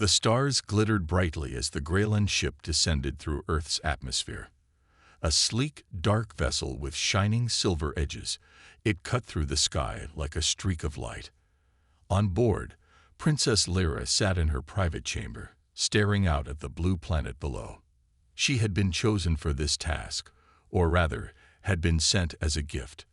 The stars glittered brightly as the Greyland ship descended through Earth's atmosphere. A sleek, dark vessel with shining silver edges, it cut through the sky like a streak of light. On board, Princess Lyra sat in her private chamber, staring out at the blue planet below. She had been chosen for this task, or rather, had been sent as a gift,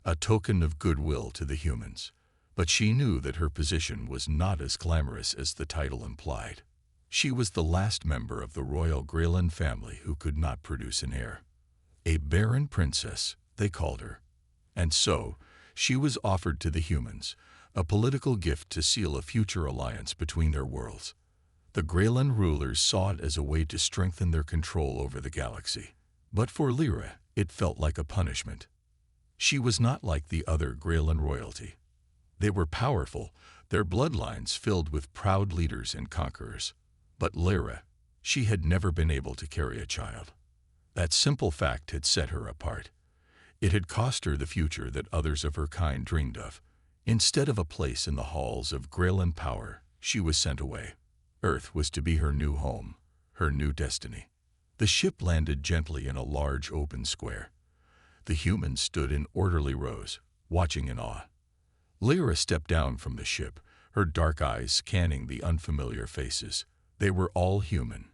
a token of goodwill to the humans. But she knew that her position was not as glamorous as the title implied. She was the last member of the royal Greyland family who could not produce an heir. A Barren princess, they called her. And so, she was offered to the humans, a political gift to seal a future alliance between their worlds. The Greyland rulers saw it as a way to strengthen their control over the galaxy. But for Lyra, it felt like a punishment. She was not like the other Greyland royalty. They were powerful, their bloodlines filled with proud leaders and conquerors. But Lyra, she had never been able to carry a child. That simple fact had set her apart. It had cost her the future that others of her kind dreamed of. Instead of a place in the halls of Greyland power, she was sent away. Earth was to be her new home, her new destiny. The ship landed gently in a large open square. The humans stood in orderly rows, watching in awe. Lyra stepped down from the ship, her dark eyes scanning the unfamiliar faces. They were all human,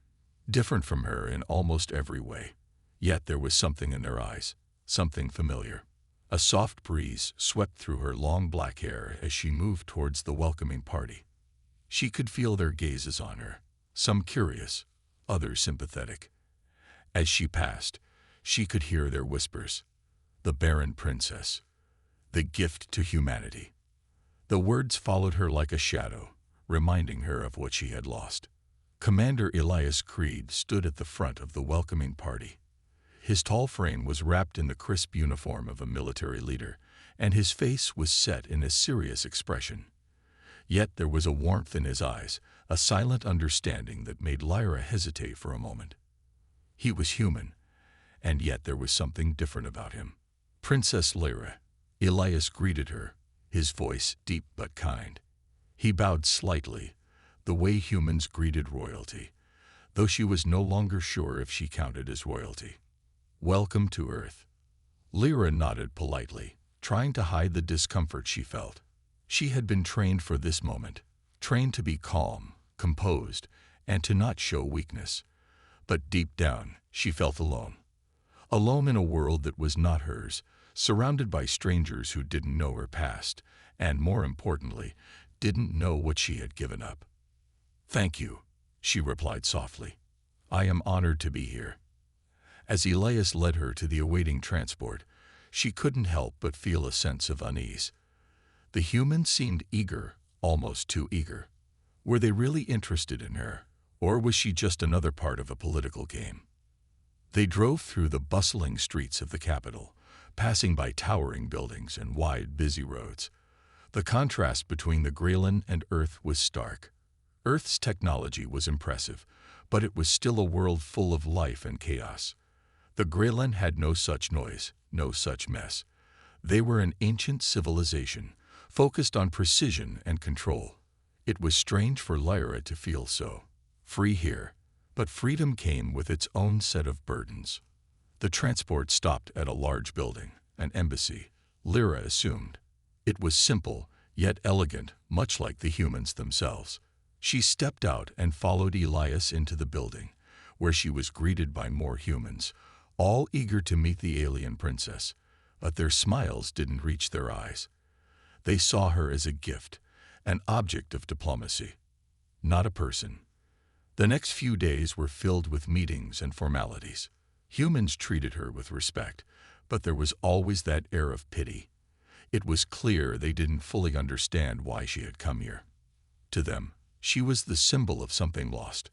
different from her in almost every way. Yet there was something in their eyes, something familiar. A soft breeze swept through her long black hair as she moved towards the welcoming party. She could feel their gazes on her, some curious, others sympathetic. As she passed, she could hear their whispers. The Barren Princess, the gift to humanity. The words followed her like a shadow, reminding her of what she had lost. Commander Elias Creed stood at the front of the welcoming party. His tall frame was wrapped in the crisp uniform of a military leader, and his face was set in a serious expression. Yet there was a warmth in his eyes, a silent understanding that made Lyra hesitate for a moment. He was human, and yet there was something different about him. Princess Lyra, Elias greeted her, his voice deep but kind. He bowed slightly, the way humans greeted royalty, though she was no longer sure if she counted as royalty. Welcome to Earth. Lyra nodded politely, trying to hide the discomfort she felt. She had been trained for this moment, trained to be calm, composed, and to not show weakness. But deep down, she felt alone. Alone in a world that was not hers, surrounded by strangers who didn't know her past, and more importantly, didn't know what she had given up. "Thank you," she replied softly. "I am honored to be here." As Elias led her to the awaiting transport, she couldn't help but feel a sense of unease. The humans seemed eager, almost too eager. Were they really interested in her, or was she just another part of a political game? They drove through the bustling streets of the capital, passing by towering buildings and wide, busy roads. The contrast between the Greyland and Earth was stark. Earth's technology was impressive, but it was still a world full of life and chaos. The Greyland had no such noise, no such mess. They were an ancient civilization, focused on precision and control. It was strange for Lyra to feel so free here, but freedom came with its own set of burdens. The transport stopped at a large building, an embassy, Lyra assumed. It was simple, yet elegant, much like the humans themselves. She stepped out and followed Elias into the building, where she was greeted by more humans, all eager to meet the alien princess, but their smiles didn't reach their eyes. They saw her as a gift, an object of diplomacy, not a person. The next few days were filled with meetings and formalities. Humans treated her with respect, but there was always that air of pity. It was clear they didn't fully understand why she had come here. To them, she was the symbol of something lost,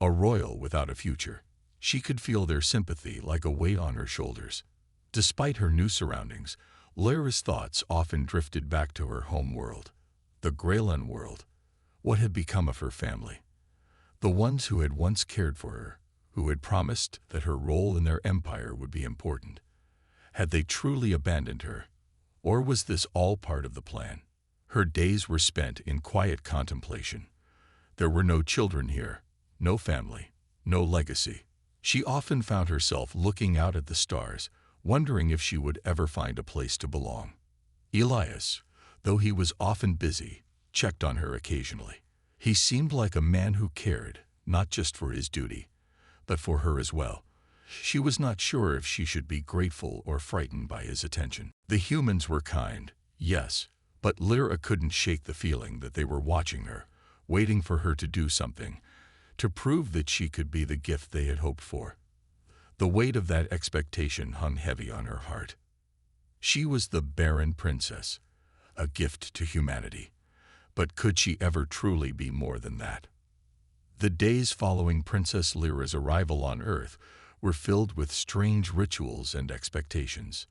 a royal without a future. She could feel their sympathy like a weight on her shoulders. Despite her new surroundings, Lyra's thoughts often drifted back to her home world, the Greyland world. What had become of her family? The ones who had once cared for her, who had promised that her role in their empire would be important. Had they truly abandoned her? Or was this all part of the plan? Her days were spent in quiet contemplation. There were no children here, no family, no legacy. She often found herself looking out at the stars, wondering if she would ever find a place to belong. Elias, though he was often busy, checked on her occasionally. He seemed like a man who cared, not just for his duty, but for her as well. She was not sure if she should be grateful or frightened by his attention. The humans were kind, yes, but Lyra couldn't shake the feeling that they were watching her, waiting for her to do something, to prove that she could be the gift they had hoped for. The weight of that expectation hung heavy on her heart. She was the Barren princess, a gift to humanity. But could she ever truly be more than that? The days following Princess Lyra's arrival on Earth were filled with strange rituals and expectations.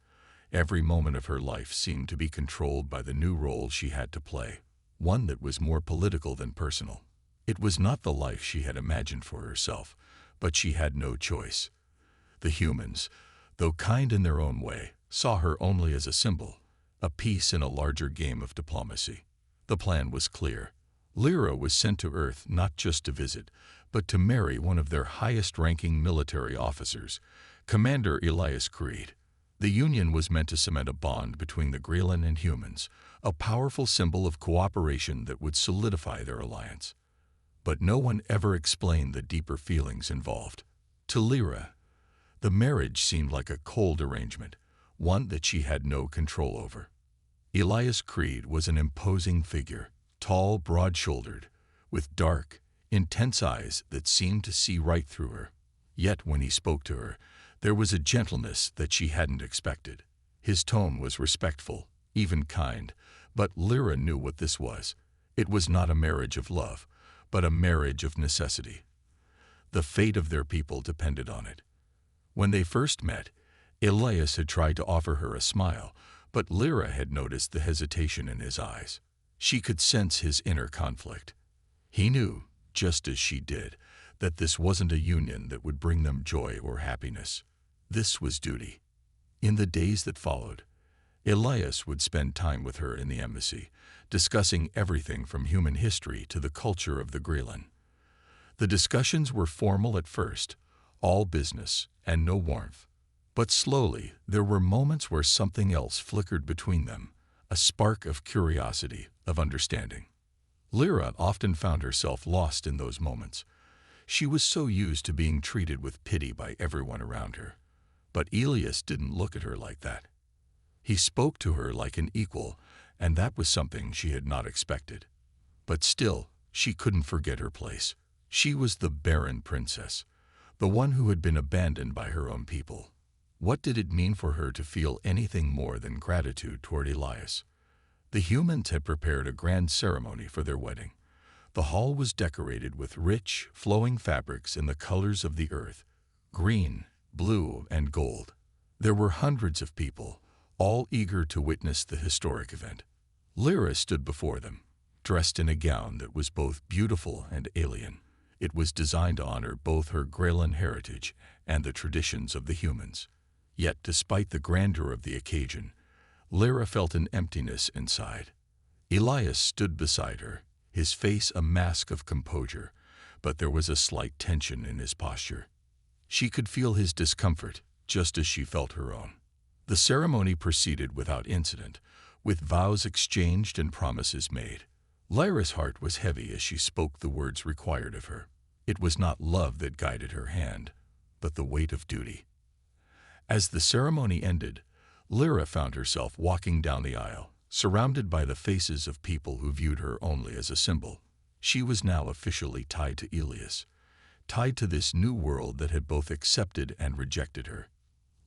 Every moment of her life seemed to be controlled by the new role she had to play, one that was more political than personal. It was not the life she had imagined for herself, but she had no choice. The humans, though kind in their own way, saw her only as a symbol, a piece in a larger game of diplomacy. The plan was clear. Lyra was sent to Earth not just to visit, but to marry one of their highest-ranking military officers, Commander Elias Creed. The union was meant to cement a bond between the Greylan and humans, a powerful symbol of cooperation that would solidify their alliance. But no one ever explained the deeper feelings involved. To Lyra, the marriage seemed like a cold arrangement, one that she had no control over. Elias Creed was an imposing figure, tall, broad-shouldered, with dark, intense eyes that seemed to see right through her. Yet when he spoke to her, there was a gentleness that she hadn't expected. His tone was respectful, even kind, but Lyra knew what this was. It was not a marriage of love, but a marriage of necessity. The fate of their people depended on it. When they first met, Elias had tried to offer her a smile, but Lyra had noticed the hesitation in his eyes. She could sense his inner conflict. He knew, just as she did, that this wasn't a union that would bring them joy or happiness. This was duty. In the days that followed, Elias would spend time with her in the embassy, discussing everything from human history to the culture of the Greylan. The discussions were formal at first, all business and no warmth. But slowly, there were moments where something else flickered between them, a spark of curiosity, of understanding. Lyra often found herself lost in those moments. She was so used to being treated with pity by everyone around her. But Elias didn't look at her like that. He spoke to her like an equal, and that was something she had not expected. But still, she couldn't forget her place. She was the Barren princess, the one who had been abandoned by her own people. What did it mean for her to feel anything more than gratitude toward Elias? The humans had prepared a grand ceremony for their wedding. The hall was decorated with rich, flowing fabrics in the colors of the earth, green, blue, and gold. There were hundreds of people, all eager to witness the historic event. Lyra stood before them, dressed in a gown that was both beautiful and alien. It was designed to honor both her Greylan heritage and the traditions of the humans. Yet, despite the grandeur of the occasion, Lyra felt an emptiness inside. Elias stood beside her, his face a mask of composure, but there was a slight tension in his posture. She could feel his discomfort, just as she felt her own. The ceremony proceeded without incident, with vows exchanged and promises made. Lyra's heart was heavy as she spoke the words required of her. It was not love that guided her hand, but the weight of duty. As the ceremony ended, Lyra found herself walking down the aisle, surrounded by the faces of people who viewed her only as a symbol. She was now officially tied to Elias, tied to this new world that had both accepted and rejected her.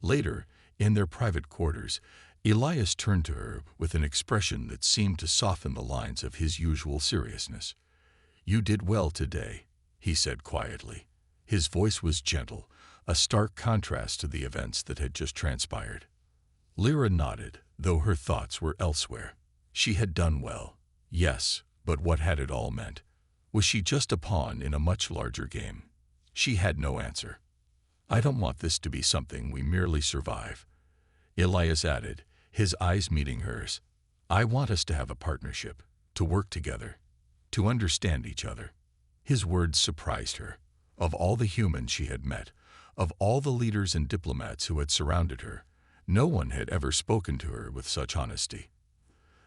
Later, in their private quarters, Elias turned to her with an expression that seemed to soften the lines of his usual seriousness. "You did well today," he said quietly. His voice was gentle, a stark contrast to the events that had just transpired. Lyra nodded, though her thoughts were elsewhere. She had done well, yes, but what had it all meant? Was she just a pawn in a much larger game? She had no answer. "I don't want this to be something we merely survive," Elias added, his eyes meeting hers. "I want us to have a partnership, to work together, to understand each other." His words surprised her. Of all the humans she had met, of all the leaders and diplomats who had surrounded her, no one had ever spoken to her with such honesty.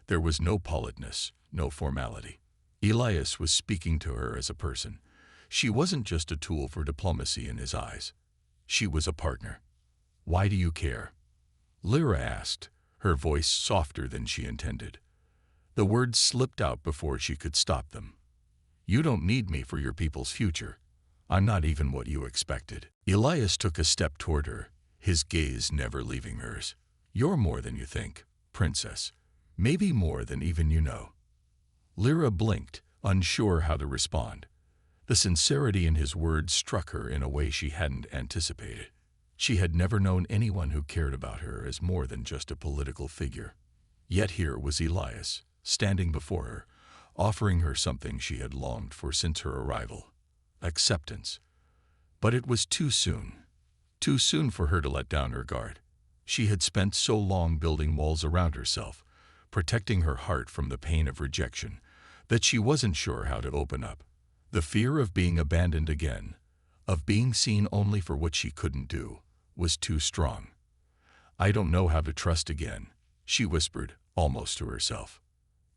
There was no politeness, no formality. Elias was speaking to her as a person. She wasn't just a tool for diplomacy in his eyes. She was a partner. "Why do you care?" Lyra asked, her voice softer than she intended. The words slipped out before she could stop them. "You don't need me for your people's future. I'm not even what you expected." Elias took a step toward her, his gaze never leaving hers. "You're more than you think, princess. Maybe more than even you know." Lyra blinked, unsure how to respond. The sincerity in his words struck her in a way she hadn't anticipated. She had never known anyone who cared about her as more than just a political figure. Yet here was Elias, standing before her, offering her something she had longed for since her arrival: acceptance. But it was too soon for her to let down her guard. She had spent so long building walls around herself, protecting her heart from the pain of rejection, that she wasn't sure how to open up. The fear of being abandoned again, of being seen only for what she couldn't do, was too strong. "I don't know how to trust again," she whispered, almost to herself.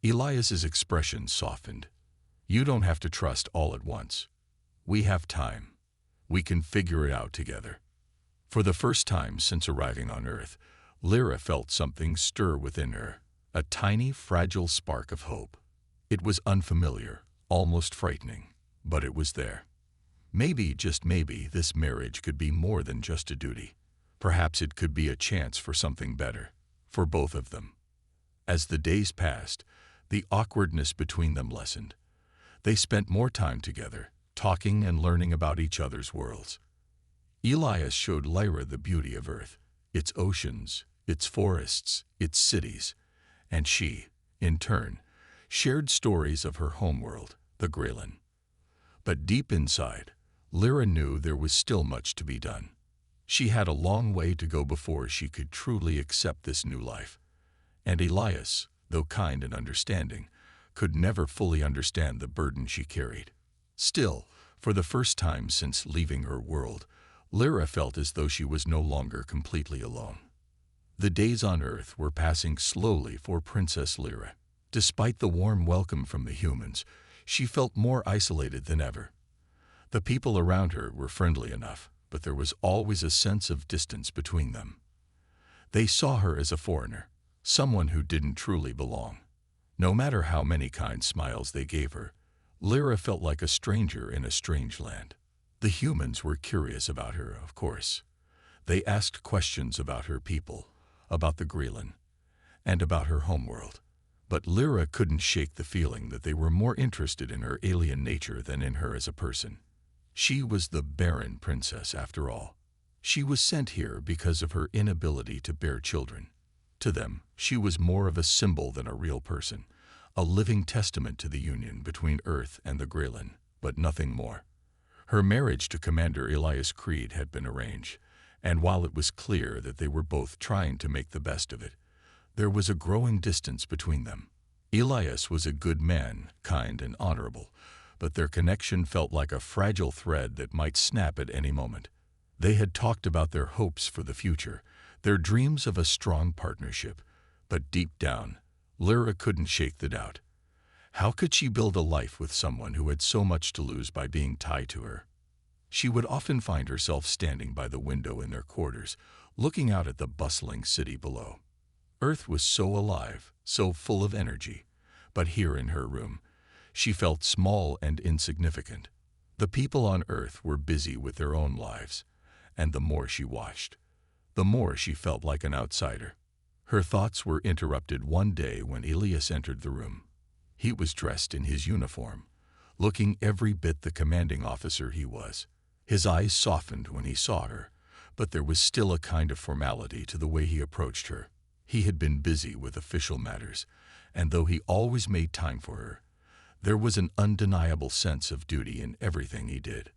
Elias's expression softened. "You don't have to trust all at once. We have time. We can figure it out together." For the first time since arriving on Earth, Lyra felt something stir within her, a tiny, fragile spark of hope. It was unfamiliar, almost frightening, but it was there. Maybe, just maybe, this marriage could be more than just a duty. Perhaps it could be a chance for something better, for both of them. As the days passed, the awkwardness between them lessened. They spent more time together, talking and learning about each other's worlds. Elias showed Lyra the beauty of Earth, its oceans, its forests, its cities, and she, in turn, shared stories of her homeworld, the Greyland. But deep inside, Lyra knew there was still much to be done. She had a long way to go before she could truly accept this new life. And Elias, though kind and understanding, could never fully understand the burden she carried. Still, for the first time since leaving her world, Lyra felt as though she was no longer completely alone. The days on Earth were passing slowly for Princess Lyra. Despite the warm welcome from the humans, she felt more isolated than ever. The people around her were friendly enough, but there was always a sense of distance between them. They saw her as a foreigner, someone who didn't truly belong. No matter how many kind smiles they gave her, Lyra felt like a stranger in a strange land. The humans were curious about her, of course. They asked questions about her people, about the Greyland, and about her homeworld. But Lyra couldn't shake the feeling that they were more interested in her alien nature than in her as a person. She was the Barren princess, after all. She was sent here because of her inability to bear children. To them, she was more of a symbol than a real person, a living testament to the union between Earth and the Greyland, but nothing more. Her marriage to Commander Elias Creed had been arranged, and while it was clear that they were both trying to make the best of it, there was a growing distance between them. Elias was a good man, kind and honorable, but their connection felt like a fragile thread that might snap at any moment. They had talked about their hopes for the future, their dreams of a strong partnership, but deep down, Lyra couldn't shake the doubt. How could she build a life with someone who had so much to lose by being tied to her? She would often find herself standing by the window in their quarters, looking out at the bustling city below. Earth was so alive, so full of energy, but here in her room, she felt small and insignificant. The people on Earth were busy with their own lives, and the more she watched, the more she felt like an outsider. Her thoughts were interrupted one day when Elias entered the room. He was dressed in his uniform, looking every bit the commanding officer he was. His eyes softened when he saw her, but there was still a kind of formality to the way he approached her. He had been busy with official matters, and though he always made time for her, there was an undeniable sense of duty in everything he did.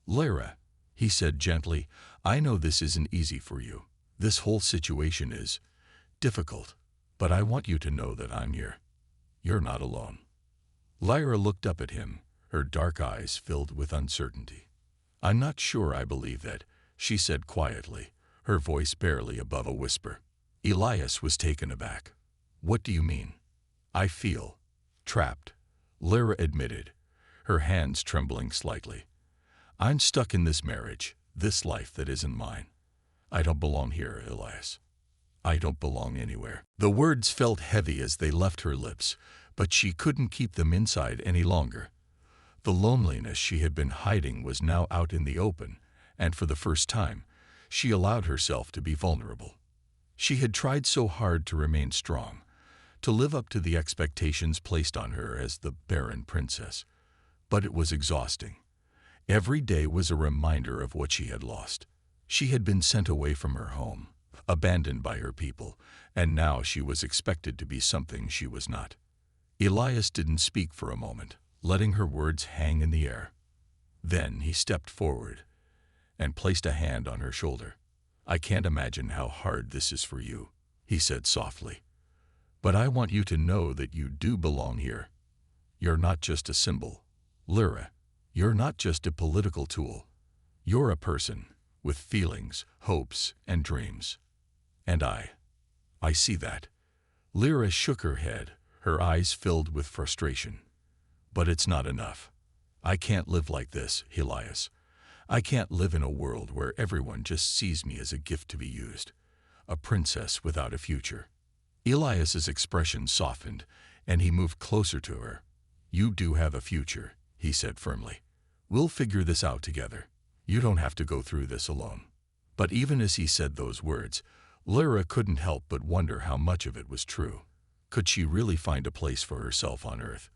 "Lyra," he said gently, "I know this isn't easy for you. This whole situation is difficult, but I want you to know that I'm here. You're not alone." Lyra looked up at him, her dark eyes filled with uncertainty. "I'm not sure I believe that," she said quietly, her voice barely above a whisper. Elias was taken aback. "What do you mean?" "I feel trapped," Lyra admitted, her hands trembling slightly. "I'm stuck in this marriage, this life that isn't mine. I don't belong here, Elias. I don't belong anywhere." The words felt heavy as they left her lips, but she couldn't keep them inside any longer. The loneliness she had been hiding was now out in the open, and for the first time, she allowed herself to be vulnerable. She had tried so hard to remain strong, to live up to the expectations placed on her as the Barren princess, but it was exhausting. Every day was a reminder of what she had lost. She had been sent away from her home, abandoned by her people, and now she was expected to be something she was not. Elias didn't speak for a moment, letting her words hang in the air. Then he stepped forward and placed a hand on her shoulder. "I can't imagine how hard this is for you," he said softly. "But I want you to know that you do belong here. You're not just a symbol, Lyra. You're not just a political tool. You're a person with feelings, hopes, and dreams. And I see that." Lyra shook her head, her eyes filled with frustration. "But it's not enough. I can't live like this, Elias. I can't live in a world where everyone just sees me as a gift to be used, a princess without a future." Elias's expression softened, and he moved closer to her. "You do have a future," he said firmly. "We'll figure this out together. You don't have to go through this alone." But even as he said those words, Lyra couldn't help but wonder how much of it was true. Could she really find a place for herself on Earth?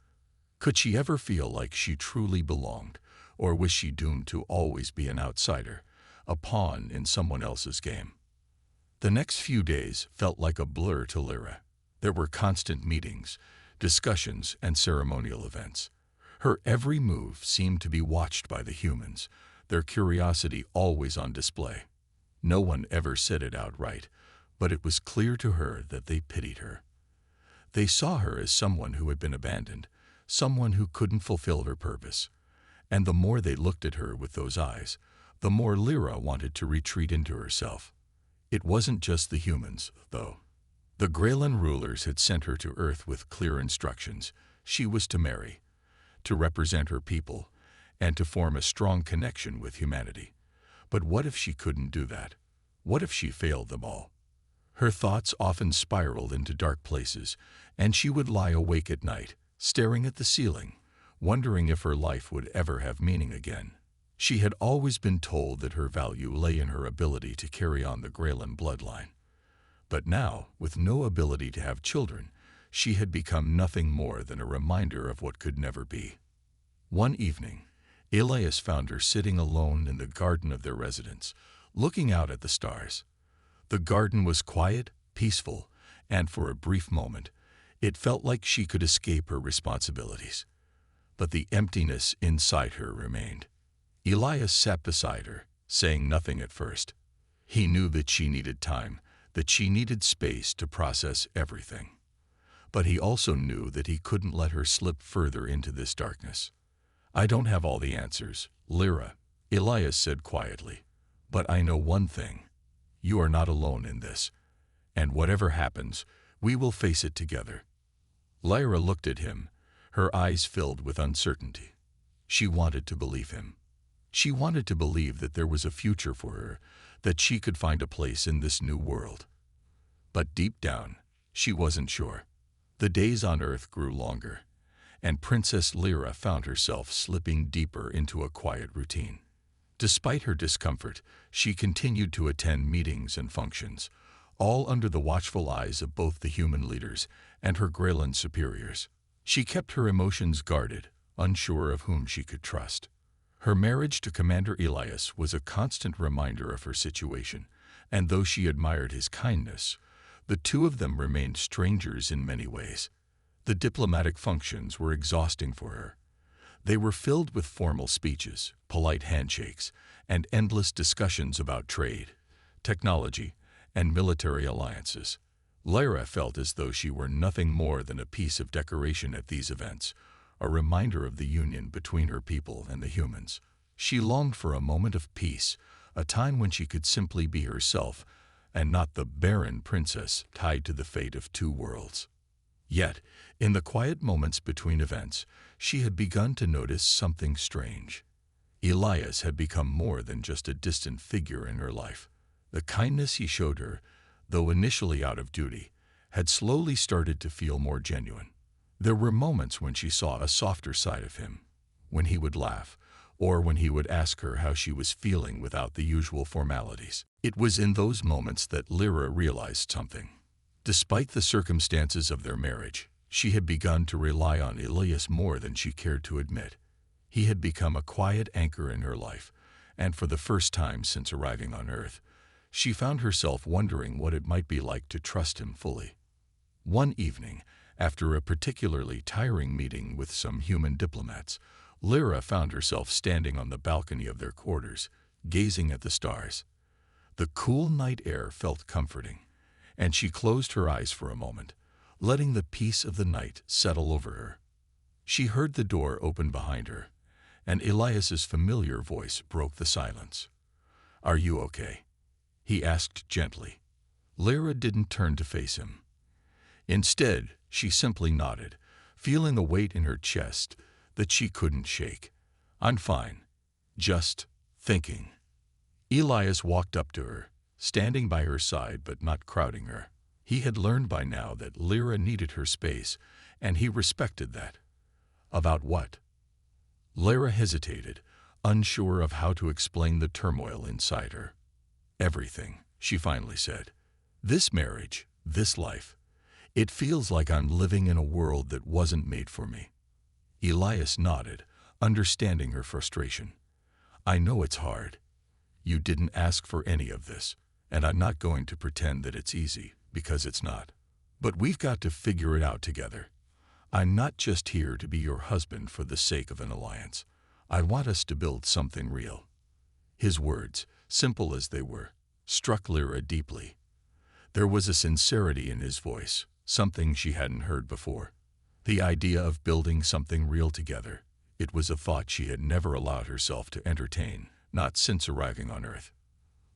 Could she ever feel like she truly belonged, or was she doomed to always be an outsider, a pawn in someone else's game? The next few days felt like a blur to Lyra. There were constant meetings, discussions, and ceremonial events. Her every move seemed to be watched by the humans, their curiosity always on display. No one ever said it outright, but it was clear to her that they pitied her. They saw her as someone who had been abandoned, someone who couldn't fulfill her purpose. And the more they looked at her with those eyes, the more Lyra wanted to retreat into herself. It wasn't just the humans, though. The Greylan rulers had sent her to Earth with clear instructions. She was to marry, to represent her people, and to form a strong connection with humanity. But what if she couldn't do that? What if she failed them all? Her thoughts often spiraled into dark places, and she would lie awake at night, staring at the ceiling, wondering if her life would ever have meaning again. She had always been told that her value lay in her ability to carry on the Greylan bloodline. But now, with no ability to have children, she had become nothing more than a reminder of what could never be. One evening, Elias found her sitting alone in the garden of their residence, looking out at the stars. The garden was quiet, peaceful, and for a brief moment, it felt like she could escape her responsibilities. But the emptiness inside her remained. Elias sat beside her, saying nothing at first. He knew that she needed time, that she needed space to process everything. But he also knew that he couldn't let her slip further into this darkness. "I don't have all the answers, Lyra," Elias said quietly. "But I know one thing. You are not alone in this. And whatever happens, we will face it together." Lyra looked at him, her eyes filled with uncertainty. She wanted to believe him. She wanted to believe that there was a future for her, that she could find a place in this new world. But deep down, she wasn't sure. The days on Earth grew longer, and Princess Lyra found herself slipping deeper into a quiet routine. Despite her discomfort, she continued to attend meetings and functions, all under the watchful eyes of both the human leaders and her Greylan superiors. She kept her emotions guarded, unsure of whom she could trust. Her marriage to Commander Elias was a constant reminder of her situation, and though she admired his kindness, the two of them remained strangers in many ways. The diplomatic functions were exhausting for her. They were filled with formal speeches, polite handshakes, and endless discussions about trade, technology, and military alliances. Lyra felt as though she were nothing more than a piece of decoration at these events, a reminder of the union between her people and the humans. She longed for a moment of peace, a time when she could simply be herself and not the barren princess tied to the fate of two worlds. Yet, in the quiet moments between events, she had begun to notice something strange. Elias had become more than just a distant figure in her life. The kindness he showed her, though initially out of duty, had slowly started to feel more genuine. There were moments when she saw a softer side of him, when he would laugh, or when he would ask her how she was feeling without the usual formalities. It was in those moments that Lyra realized something. Despite the circumstances of their marriage, she had begun to rely on Elias more than she cared to admit. He had become a quiet anchor in her life, and for the first time since arriving on Earth, she found herself wondering what it might be like to trust him fully. One evening, after a particularly tiring meeting with some human diplomats, Lyra found herself standing on the balcony of their quarters, gazing at the stars. The cool night air felt comforting, and she closed her eyes for a moment, letting the peace of the night settle over her. She heard the door open behind her, and Elias's familiar voice broke the silence. "Are you okay?" he asked gently. Lyra didn't turn to face him. Instead, she simply nodded, feeling a weight in her chest that she couldn't shake. "I'm fine. Just thinking." Elias walked up to her, standing by her side but not crowding her. He had learned by now that Lyra needed her space, and he respected that. "About what?" Lyra hesitated, unsure of how to explain the turmoil inside her. "Everything," she finally said. "This marriage, this life. It feels like I'm living in a world that wasn't made for me." Elias nodded, understanding her frustration. "I know it's hard. You didn't ask for any of this, and I'm not going to pretend that it's easy, because it's not. But we've got to figure it out together. I'm not just here to be your husband for the sake of an alliance. I want us to build something real." His words, simple as they were, struck Lyra deeply. There was a sincerity in his voice, something she hadn't heard before. The idea of building something real together, it was a thought she had never allowed herself to entertain, not since arriving on Earth.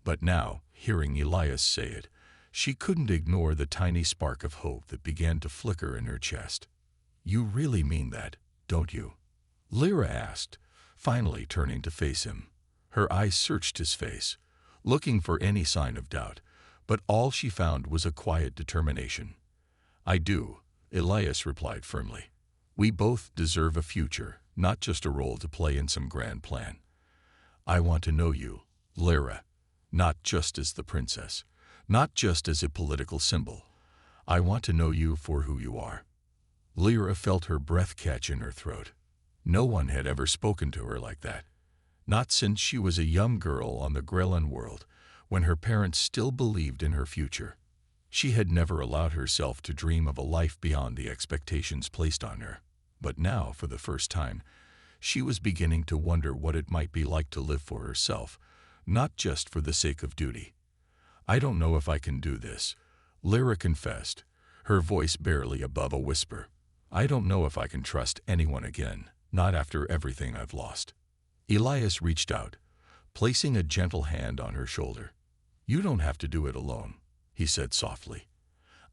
But now, hearing Elias say it, she couldn't ignore the tiny spark of hope that began to flicker in her chest. "You really mean that, don't you?" Lyra asked, finally turning to face him. Her eyes searched his face, looking for any sign of doubt, but all she found was a quiet determination. "I do," Elias replied firmly. "We both deserve a future, not just a role to play in some grand plan. I want to know you, Lyra, not just as the princess, not just as a political symbol. I want to know you for who you are." Lyra felt her breath catch in her throat. No one had ever spoken to her like that. Not since she was a young girl on the Grelin world, when her parents still believed in her future. She had never allowed herself to dream of a life beyond the expectations placed on her. But now, for the first time, she was beginning to wonder what it might be like to live for herself, not just for the sake of duty. "I don't know if I can do this," Lyra confessed, her voice barely above a whisper. "I don't know if I can trust anyone again, not after everything I've lost." Elias reached out, placing a gentle hand on her shoulder. "You don't have to do it alone," he said softly.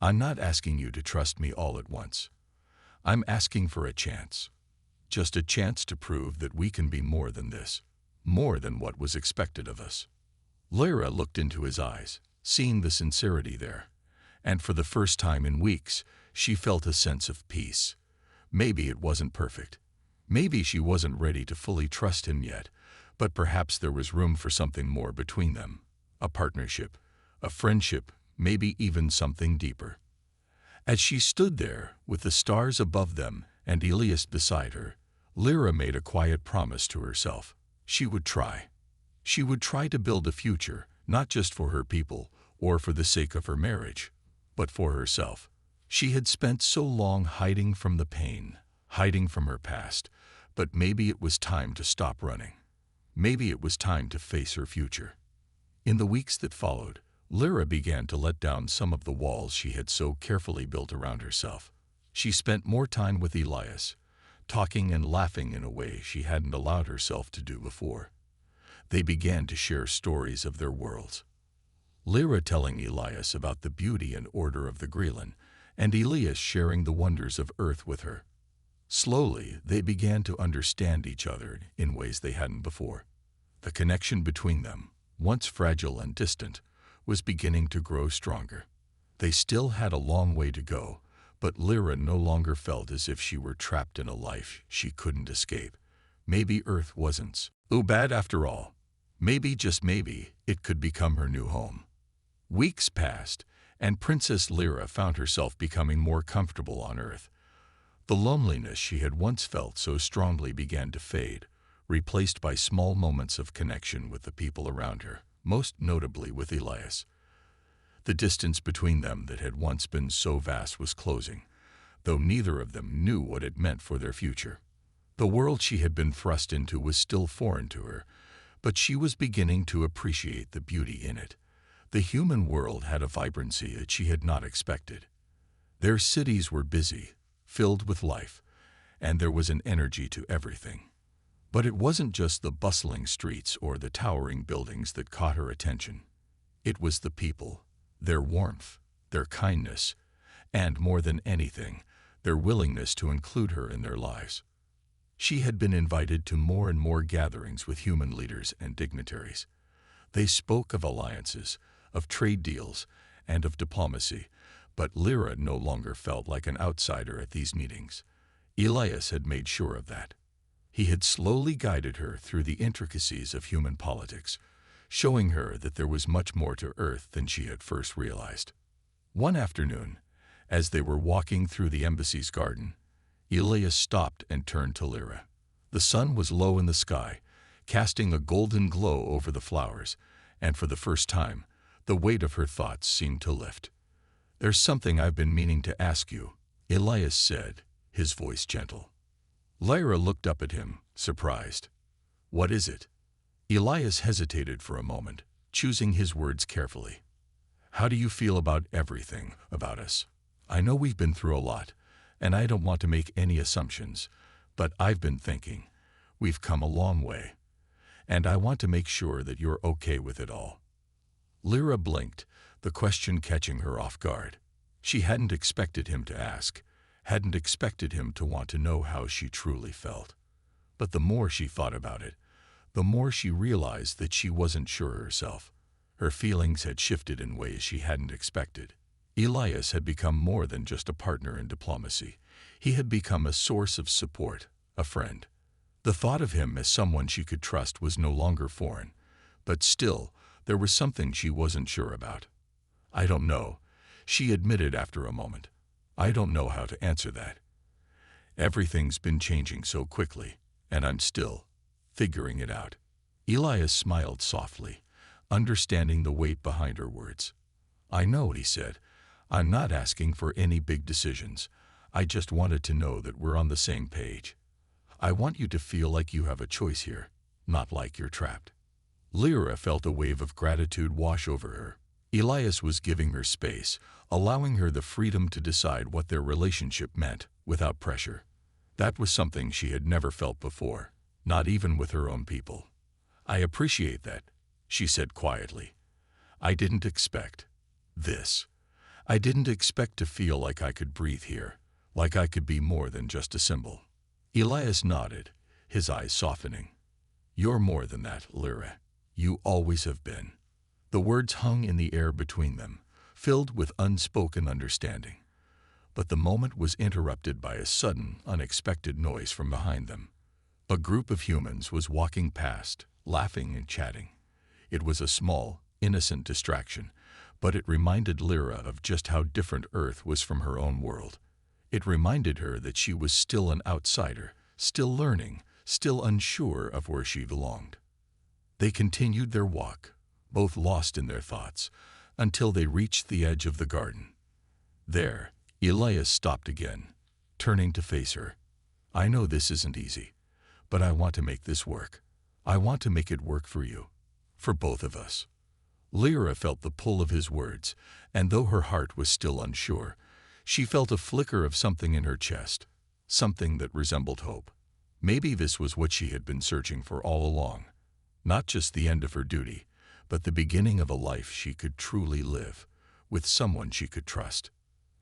"I'm not asking you to trust me all at once. I'm asking for a chance. Just a chance to prove that we can be more than this, more than what was expected of us." Lyra looked into his eyes, seeing the sincerity there, and for the first time in weeks, she felt a sense of peace. Maybe it wasn't perfect. Maybe she wasn't ready to fully trust him yet, but perhaps there was room for something more between them. A partnership, a friendship, maybe even something deeper. As she stood there, with the stars above them and Elias beside her, Lyra made a quiet promise to herself. She would try. She would try to build a future, not just for her people or for the sake of her marriage, but for herself. She had spent so long hiding from the pain, hiding from her past, but maybe it was time to stop running. Maybe it was time to face her future. In the weeks that followed, Lyra began to let down some of the walls she had so carefully built around herself. She spent more time with Elias, talking and laughing in a way she hadn't allowed herself to do before. They began to share stories of their worlds. Lyra telling Elias about the beauty and order of the Grelin, and Elias sharing the wonders of Earth with her. Slowly, they began to understand each other in ways they hadn't before. The connection between them, once fragile and distant, was beginning to grow stronger. They still had a long way to go, but Lyra no longer felt as if she were trapped in a life she couldn't escape. Maybe Earth wasn't so bad after all. Maybe, just maybe, it could become her new home. Weeks passed, and Princess Lyra found herself becoming more comfortable on Earth. The loneliness she had once felt so strongly began to fade, replaced by small moments of connection with the people around her, most notably with Elias. The distance between them that had once been so vast was closing, though neither of them knew what it meant for their future. The world she had been thrust into was still foreign to her, but she was beginning to appreciate the beauty in it. The human world had a vibrancy that she had not expected. Their cities were busy, filled with life, and there was an energy to everything. But it wasn't just the bustling streets or the towering buildings that caught her attention. It was the people, their warmth, their kindness, and more than anything, their willingness to include her in their lives. She had been invited to more and more gatherings with human leaders and dignitaries. They spoke of alliances, of trade deals, and of diplomacy, but Lyra no longer felt like an outsider at these meetings. Elias had made sure of that. He had slowly guided her through the intricacies of human politics, showing her that there was much more to Earth than she had first realized. One afternoon, as they were walking through the embassy's garden, Elias stopped and turned to Lyra. The sun was low in the sky, casting a golden glow over the flowers, and for the first time, the weight of her thoughts seemed to lift. "There's something I've been meaning to ask you," Elias said, his voice gentle. Lyra looked up at him, surprised. "What is it?" Elias hesitated for a moment, choosing his words carefully. "How do you feel about everything about us? I know we've been through a lot, and I don't want to make any assumptions, but I've been thinking, we've come a long way, and I want to make sure that you're okay with it all." Lyra blinked, the question catching her off guard. She hadn't expected him to ask, hadn't expected him to want to know how she truly felt. But the more she thought about it, the more she realized that she wasn't sure herself. Her feelings had shifted in ways she hadn't expected. Elias had become more than just a partner in diplomacy. He had become a source of support, a friend. The thought of him as someone she could trust was no longer foreign, but still, there was something she wasn't sure about. "I don't know," she admitted after a moment. "I don't know how to answer that. Everything's been changing so quickly, and I'm still figuring it out." Elias smiled softly, understanding the weight behind her words. "I know," he said. "I'm not asking for any big decisions. I just wanted to know that we're on the same page. I want you to feel like you have a choice here, not like you're trapped." Lyra felt a wave of gratitude wash over her. Elias was giving her space, allowing her the freedom to decide what their relationship meant without pressure. That was something she had never felt before, not even with her own people. "I appreciate that," she said quietly. "I didn't expect this. I didn't expect to feel like I could breathe here, like I could be more than just a symbol." Elias nodded, his eyes softening. "You're more than that, Lyra. You always have been." The words hung in the air between them, filled with unspoken understanding. But the moment was interrupted by a sudden, unexpected noise from behind them. A group of humans was walking past, laughing and chatting. It was a small, innocent distraction, but it reminded Lyra of just how different Earth was from her own world. It reminded her that she was still an outsider, still learning, still unsure of where she belonged. They continued their walk, both lost in their thoughts, until they reached the edge of the garden. There, Elias stopped again, turning to face her. "I know this isn't easy, but I want to make this work. I want to make it work for you, for both of us." Lyra felt the pull of his words, and though her heart was still unsure, she felt a flicker of something in her chest, something that resembled hope. Maybe this was what she had been searching for all along. Not just the end of her duty, but the beginning of a life she could truly live, with someone she could trust.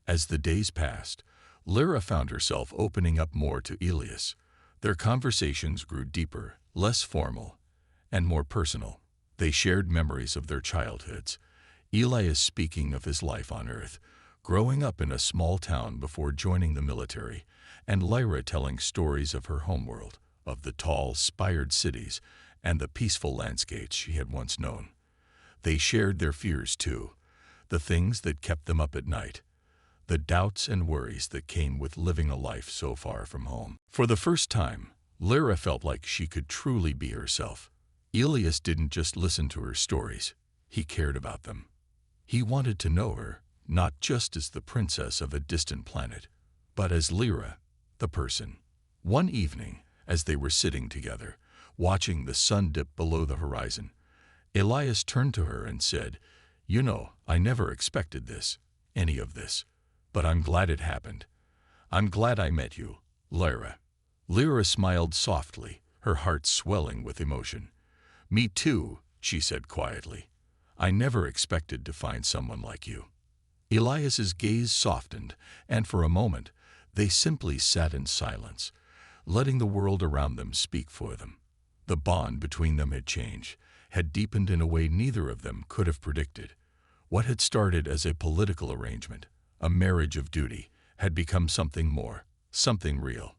As the days passed, Lyra found herself opening up more to Elias. Their conversations grew deeper, less formal, and more personal. They shared memories of their childhoods, Elias speaking of his life on Earth, growing up in a small town before joining the military, and Lyra telling stories of her homeworld, of the tall, spired cities and the peaceful landscapes she had once known. They shared their fears too, the things that kept them up at night, the doubts and worries that came with living a life so far from home. For the first time, Lyra felt like she could truly be herself. Elias didn't just listen to her stories, he cared about them. He wanted to know her, not just as the princess of a distant planet, but as Lyra, the person. One evening, as they were sitting together, watching the sun dip below the horizon, Elias turned to her and said, "You know, I never expected this, any of this, but I'm glad it happened. I'm glad I met you, Lyra." Lyra smiled softly, her heart swelling with emotion. "Me too," she said quietly. "I never expected to find someone like you." Elias's gaze softened, and for a moment, they simply sat in silence, letting the world around them speak for them. The bond between them had changed, had deepened in a way neither of them could have predicted. What had started as a political arrangement, a marriage of duty, had become something more, something real.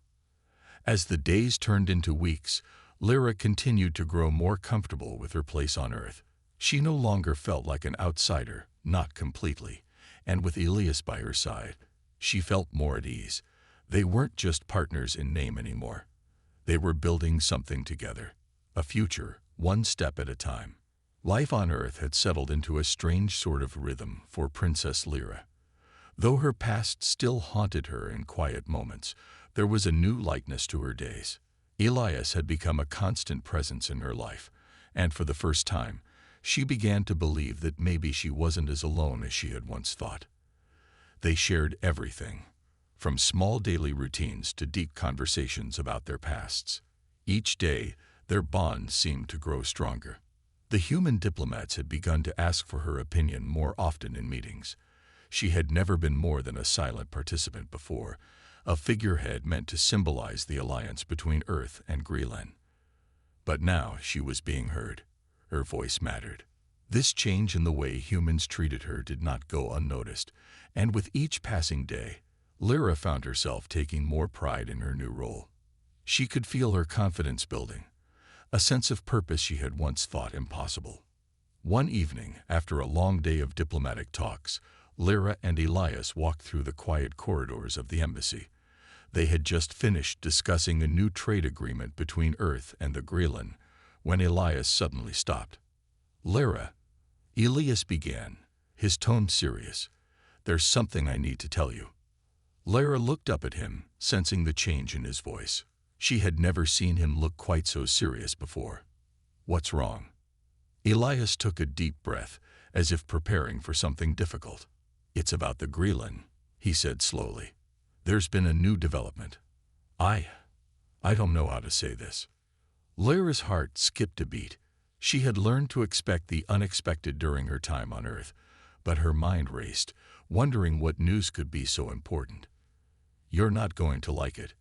As the days turned into weeks, Lyra continued to grow more comfortable with her place on Earth. She no longer felt like an outsider, not completely, and with Elias by her side, she felt more at ease. They weren't just partners in name anymore. They were building something together, a future, one step at a time. Life on Earth had settled into a strange sort of rhythm for Princess Lyra. Though her past still haunted her in quiet moments, there was a new lightness to her days. Elias had become a constant presence in her life, and for the first time, she began to believe that maybe she wasn't as alone as she had once thought. They shared everything, from small daily routines to deep conversations about their pasts. Each day, their bond seemed to grow stronger. The human diplomats had begun to ask for her opinion more often in meetings. She had never been more than a silent participant before, a figurehead meant to symbolize the alliance between Earth and Greenland. But now she was being heard. Her voice mattered. This change in the way humans treated her did not go unnoticed, and with each passing day, Lyra found herself taking more pride in her new role. She could feel her confidence building, a sense of purpose she had once thought impossible. One evening, after a long day of diplomatic talks, Lyra and Elias walked through the quiet corridors of the embassy. They had just finished discussing a new trade agreement between Earth and the Greenland when Elias suddenly stopped. "Lyra," Elias began, his tone serious, "there's something I need to tell you." Lyra looked up at him, sensing the change in his voice. She had never seen him look quite so serious before. "What's wrong?" Elias took a deep breath, as if preparing for something difficult. "It's about the Greenland," he said slowly. "There's been a new development. I don't know how to say this." Lyra's heart skipped a beat. She had learned to expect the unexpected during her time on Earth, but her mind raced, wondering what news could be so important. "You're not going to like it,"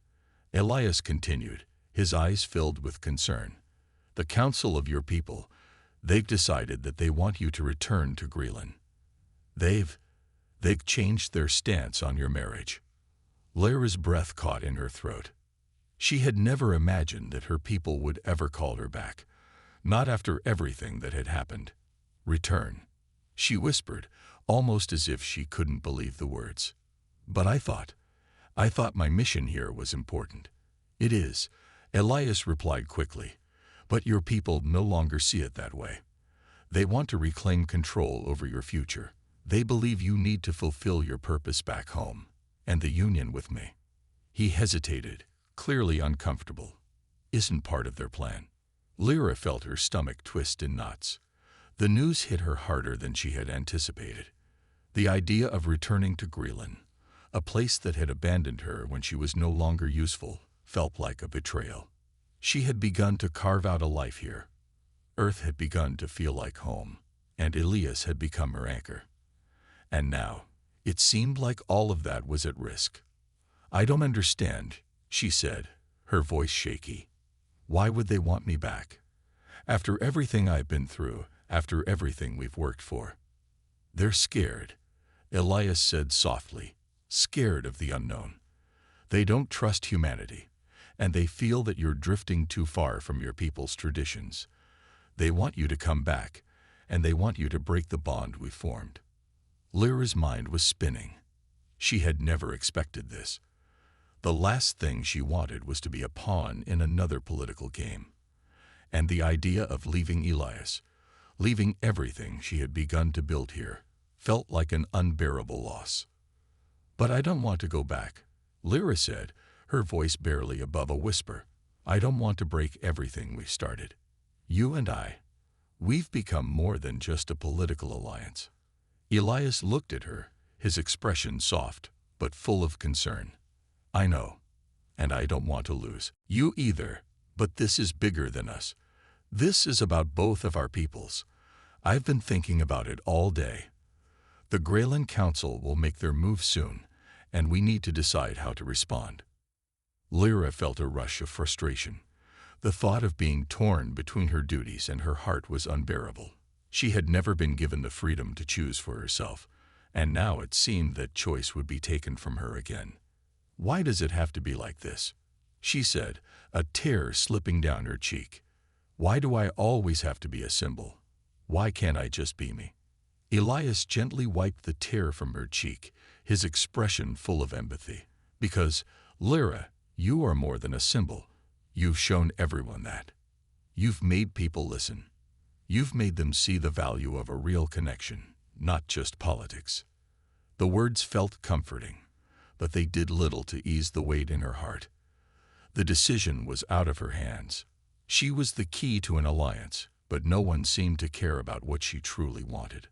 Elias continued, his eyes filled with concern. "The council of your people, they've decided that they want you to return to Greenland. They've changed their stance on your marriage." Lyra's breath caught in her throat. She had never imagined that her people would ever call her back, not after everything that had happened. "Return," she whispered, almost as if she couldn't believe the words. "But I thought my mission here was important." "It is," Elias replied quickly, "but your people no longer see it that way. They want to reclaim control over your future. They believe you need to fulfill your purpose back home, and the union with me." He hesitated, clearly uncomfortable. "Isn't part of their plan." Lyra felt her stomach twist in knots. The news hit her harder than she had anticipated. The idea of returning to Greenland, A place that had abandoned her when she was no longer useful felt like a betrayal. She had begun to carve out a life here. Earth had begun to feel like home, and Elias had become her anchor. And now, it seemed like all of that was at risk. "I don't understand," she said, her voice shaky. "Why would they want me back? After everything I've been through, after everything we've worked for." "They're scared," Elias said softly, "scared of the unknown. They don't trust humanity, and they feel that you're drifting too far from your people's traditions. They want you to come back, and they want you to break the bond we formed." Lyra's mind was spinning. She had never expected this. The last thing she wanted was to be a pawn in another political game. And the idea of leaving Elias, leaving everything she had begun to build here, felt like an unbearable loss. "But I don't want to go back," Lyra said, her voice barely above a whisper. "I don't want to break everything we've started. You and we've become more than just a political alliance." Elias looked at her, his expression soft, but full of concern. "I know, and I don't want to lose you either, but this is bigger than us. This is about both of our peoples. I've been thinking about it all day. The Greyland Council will make their move soon, and we need to decide how to respond." Lyra felt a rush of frustration. The thought of being torn between her duties and her heart was unbearable. She had never been given the freedom to choose for herself, and now it seemed that choice would be taken from her again. "Why does it have to be like this?" she said, a tear slipping down her cheek. "Why do I always have to be a symbol? Why can't I just be me?" Elias gently wiped the tear from her cheek, his expression full of empathy. "Because, Lyra, you are more than a symbol. You've shown everyone that. You've made people listen. You've made them see the value of a real connection, not just politics." The words felt comforting, but they did little to ease the weight in her heart. The decision was out of her hands. She was the key to an alliance, but no one seemed to care about what she truly wanted.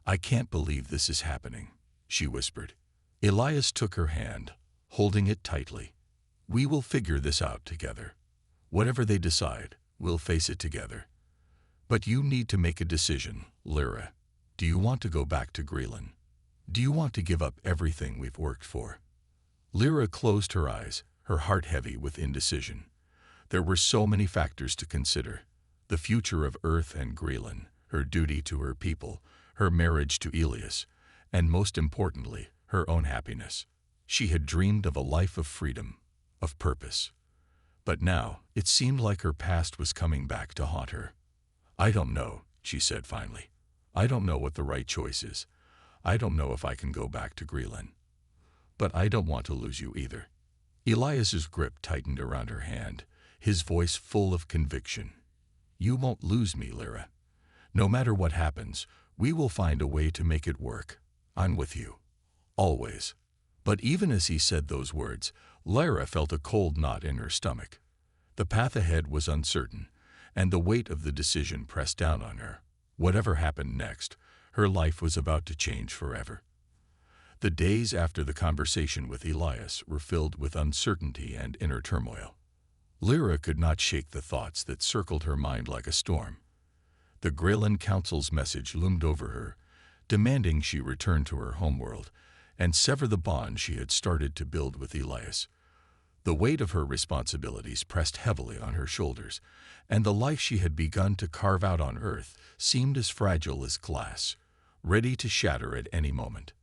"I can't believe this is happening," she whispered. Elias took her hand, holding it tightly. "We will figure this out together. Whatever they decide, we'll face it together. But you need to make a decision, Lyra. Do you want to go back to Greenland? Do you want to give up everything we've worked for?" Lyra closed her eyes, her heart heavy with indecision. There were so many factors to consider: the future of Earth and Greenland, her duty to her people, her marriage to Elias, and most importantly, her own happiness. She had dreamed of a life of freedom, of purpose. But now, it seemed like her past was coming back to haunt her. "I don't know," she said finally. "I don't know what the right choice is. I don't know if I can go back to Greenland. But I don't want to lose you either." Elias's grip tightened around her hand, his voice full of conviction. "You won't lose me, Lyra. No matter what happens, we will find a way to make it work. I'm with you. Always." But even as he said those words, Lyra felt a cold knot in her stomach. The path ahead was uncertain, and the weight of the decision pressed down on her. Whatever happened next, her life was about to change forever. The days after the conversation with Elias were filled with uncertainty and inner turmoil. Lyra could not shake the thoughts that circled her mind like a storm. The Greyland Council's message loomed over her, demanding she return to her homeworld and sever the bond she had started to build with Elias. The weight of her responsibilities pressed heavily on her shoulders, and the life she had begun to carve out on Earth seemed as fragile as glass, ready to shatter at any moment.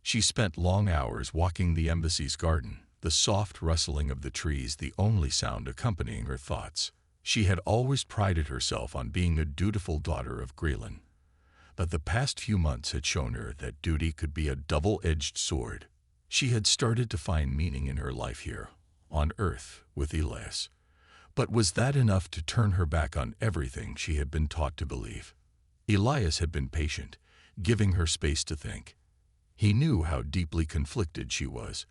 She spent long hours walking the embassy's garden, the soft rustling of the trees the only sound accompanying her thoughts. She had always prided herself on being a dutiful daughter of Greenland, but the past few months had shown her that duty could be a double-edged sword. She had started to find meaning in her life here, on Earth, with Elias. But was that enough to turn her back on everything she had been taught to believe? Elias had been patient, giving her space to think. He knew how deeply conflicted she was,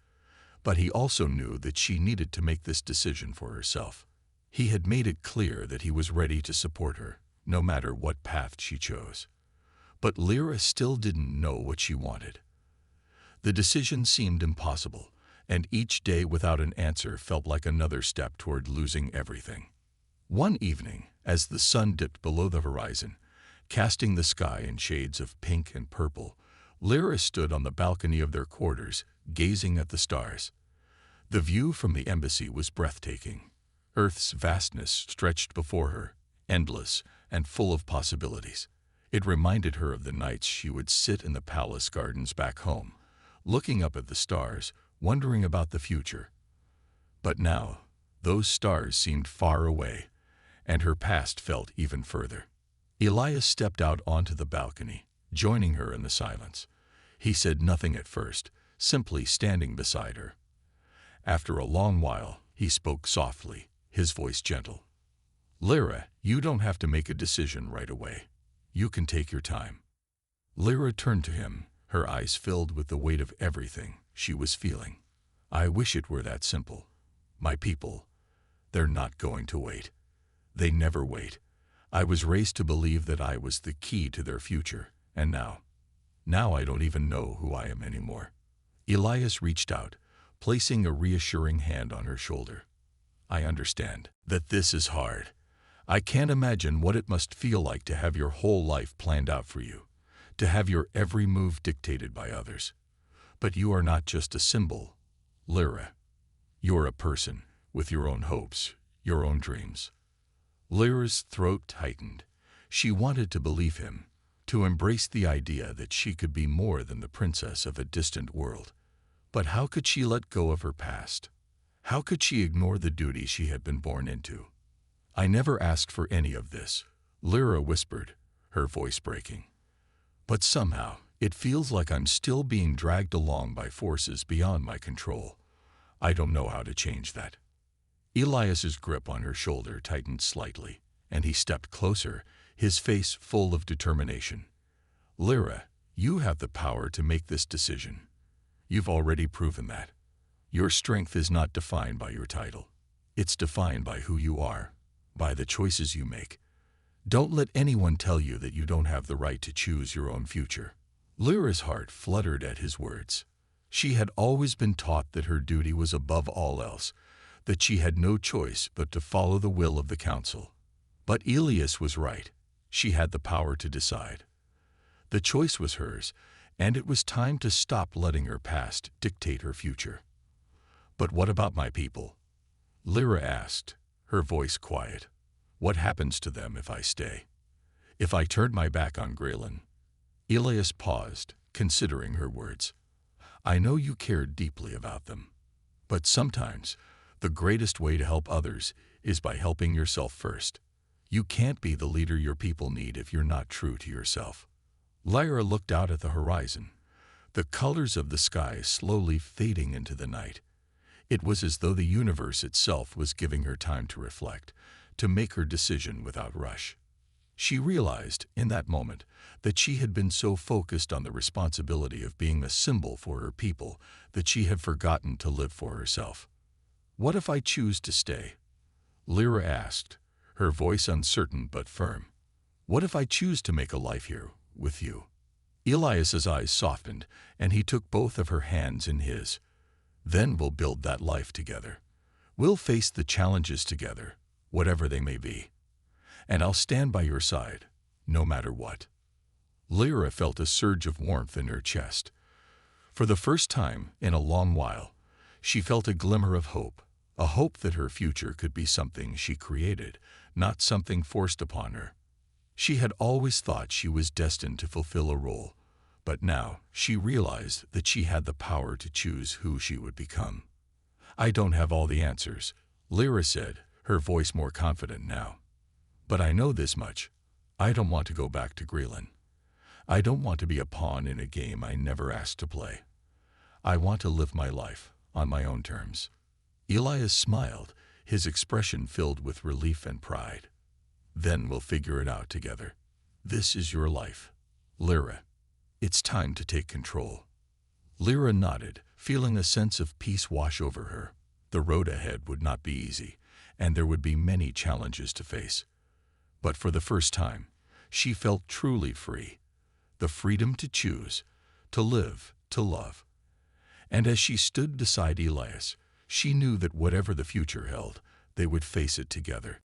but he also knew that she needed to make this decision for herself. He had made it clear that he was ready to support her, no matter what path she chose. But Lyra still didn't know what she wanted. The decision seemed impossible, and each day without an answer felt like another step toward losing everything. One evening, as the sun dipped below the horizon, casting the sky in shades of pink and purple, Lyra stood on the balcony of their quarters, gazing at the stars. The view from the embassy was breathtaking. Earth's vastness stretched before her, endless and full of possibilities. It reminded her of the nights she would sit in the palace gardens back home, looking up at the stars, wondering about the future. But now, those stars seemed far away, and her past felt even further. Elias stepped out onto the balcony, joining her in the silence. He said nothing at first, simply standing beside her. After a long while, he spoke softly, his voice gentle. "Lyra, you don't have to make a decision right away. You can take your time." Lyra turned to him, her eyes filled with the weight of everything she was feeling. "I wish it were that simple. My people, they're not going to wait. They never wait. I was raised to believe that I was the key to their future, and now I don't even know who I am anymore." Elias reached out, placing a reassuring hand on her shoulder. "I understand that this is hard. I can't imagine what it must feel like to have your whole life planned out for you, to have your every move dictated by others. But you are not just a symbol, Lyra. You're a person with your own hopes, your own dreams." Lyra's throat tightened. She wanted to believe him, to embrace the idea that she could be more than the princess of a distant world. But how could she let go of her past? How could she ignore the duty she had been born into? "I never asked for any of this," Lyra whispered, her voice breaking. "But somehow, it feels like I'm still being dragged along by forces beyond my control. I don't know how to change that." Elias's grip on her shoulder tightened slightly, and he stepped closer, his face full of determination. "Lyra, you have the power to make this decision. You've already proven that. Your strength is not defined by your title. It's defined by who you are, by the choices you make. Don't let anyone tell you that you don't have the right to choose your own future." Lyra's heart fluttered at his words. She had always been taught that her duty was above all else, that she had no choice but to follow the will of the council. But Elias was right. She had the power to decide. The choice was hers, and it was time to stop letting her past dictate her future. "But what about my people?" Lyra asked, her voice quiet. "What happens to them if I stay? If I turn my back on Graelyn?" Elias paused, considering her words. "I know you care deeply about them. But sometimes, the greatest way to help others is by helping yourself first. You can't be the leader your people need if you're not true to yourself." Lyra looked out at the horizon, the colors of the sky slowly fading into the night. It was as though the universe itself was giving her time to reflect, to make her decision without rush. She realized, in that moment, that she had been so focused on the responsibility of being a symbol for her people that she had forgotten to live for herself. "What if I choose to stay?" Lyra asked, her voice uncertain but firm. "What if I choose to make a life here with you?" Elias's eyes softened, and he took both of her hands in his. "Then we'll build that life together. We'll face the challenges together, whatever they may be. And I'll stand by your side, no matter what." Lyra felt a surge of warmth in her chest. For the first time in a long while, she felt a glimmer of hope, a hope that her future could be something she created, not something forced upon her. She had always thought she was destined to fulfill a role, but now she realized that she had the power to choose who she would become. "I don't have all the answers," Lyra said, her voice more confident now. "But I know this much. I don't want to go back to Graelyn. I don't want to be a pawn in a game I never asked to play. I want to live my life on my own terms." Elias smiled, his expression filled with relief and pride. "Then we'll figure it out together. This is your life, Lyra. It's time to take control." Lyra nodded, feeling a sense of peace wash over her. The road ahead would not be easy, and there would be many challenges to face. But for the first time, she felt truly free. The freedom to choose, to live, to love, And as she stood beside Elias, she knew that whatever the future held, they would face it together.